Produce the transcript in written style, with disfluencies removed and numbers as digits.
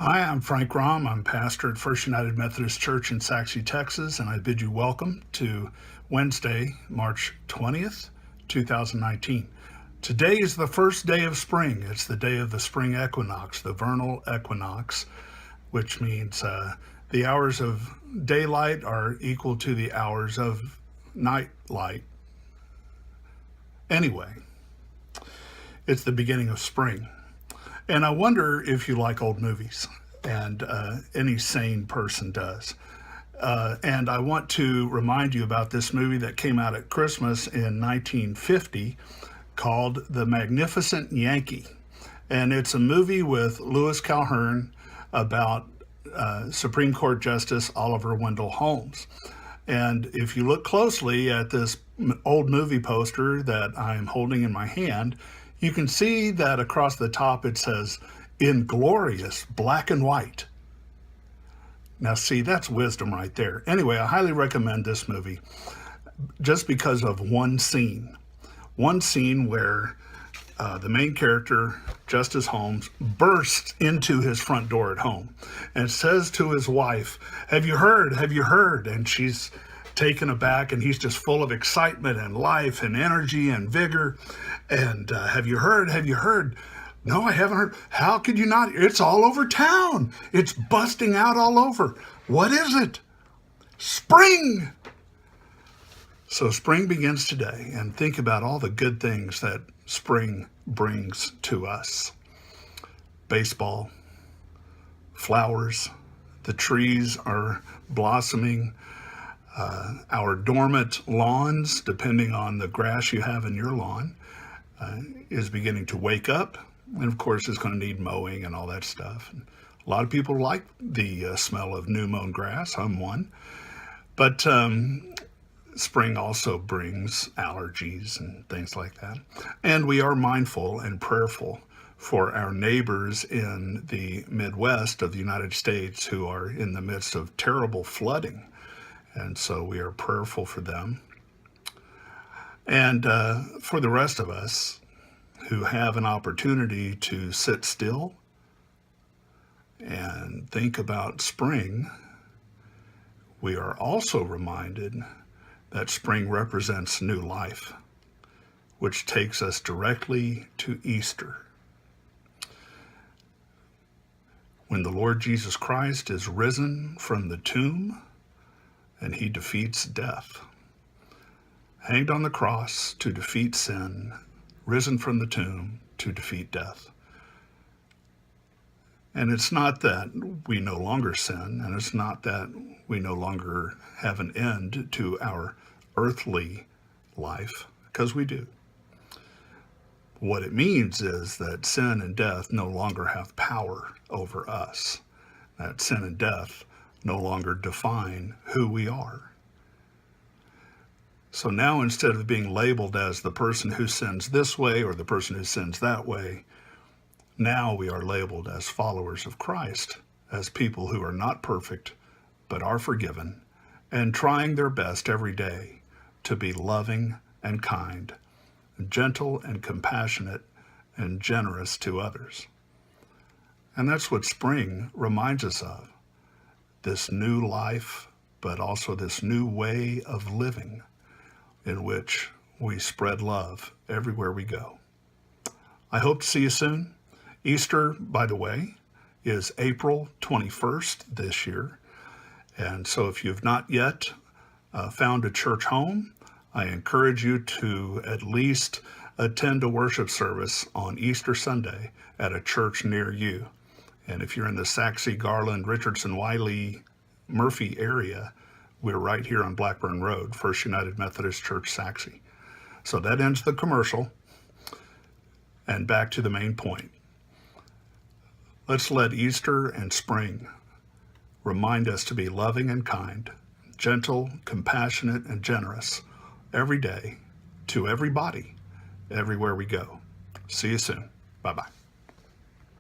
Hi, I'm Frank Rom. I'm pastor at First United Methodist Church in Saxe, Texas, and I bid you welcome to Wednesday, March 20th, 2019. Today is the first day of spring. It's the day of the spring equinox, the vernal equinox, which means the hours of daylight are equal to the hours of night light. Anyway, it's the beginning of spring. And I wonder if you like old movies, and any sane person does. And I want to remind you about this movie that came out at Christmas in 1950 called The Magnificent Yankee. And it's a movie with Louis Calhern about Supreme Court Justice Oliver Wendell Holmes. And if you look closely at this old movie poster that I'm holding in my hand, you can see that across the top it says, "In glorious black and white." Now see, that's wisdom right there. Anyway, I highly recommend this movie just because of one scene. One scene where the main character, Justice Holmes, bursts into his front door at home and says to his wife, "Have you heard? Have you heard?" And she's taken aback, and he's just full of excitement and life and energy and vigor. And "Have you heard? Have you heard?" "No, I haven't heard." "How could you not? It's all over town. It's busting out all over." "What is it?" "Spring." So spring begins today, and think about all the good things that spring brings to us. Baseball, flowers, the trees are blossoming. Our dormant lawns, depending on the grass you have in your lawn, is beginning to wake up. And of course, it's going to need mowing and all that stuff. And a lot of people like the smell of new mown grass. I'm one. But spring also brings allergies and things like that. And we are mindful and prayerful for our neighbors in the Midwest of the United States who are in the midst of terrible flooding. And so we are prayerful for them. And for the rest of us who have an opportunity to sit still and think about spring, we are also reminded that spring represents new life, which takes us directly to Easter, when the Lord Jesus Christ is risen from the tomb and he defeats death. Hanged on the cross to defeat sin, risen from the tomb to defeat death. And it's not that we no longer sin, and it's not that we no longer have an end to our earthly life, because we do. What it means is that sin and death no longer have power over us. That sin and death no longer define who we are. So now, instead of being labeled as the person who sins this way or the person who sins that way, now we are labeled as followers of Christ, as people who are not perfect, but are forgiven and trying their best every day to be loving and kind, gentle and compassionate and generous to others. And that's what spring reminds us of. This new life, but also this new way of living in which we spread love everywhere we go. I hope to see you soon. Easter, by the way, is April 21st this year. And so if you've not yet found a church home, I encourage you to at least attend a worship service on Easter Sunday at a church near you. And if you're in the Saxe, Garland, Richardson, Wiley, Murphy area, we're right here on Blackburn Road, First United Methodist Church, Saxe. So that ends the commercial. And back to the main point. Let's let Easter and spring remind us to be loving and kind, gentle, compassionate, and generous every day to everybody, everywhere we go. See you soon. Bye-bye.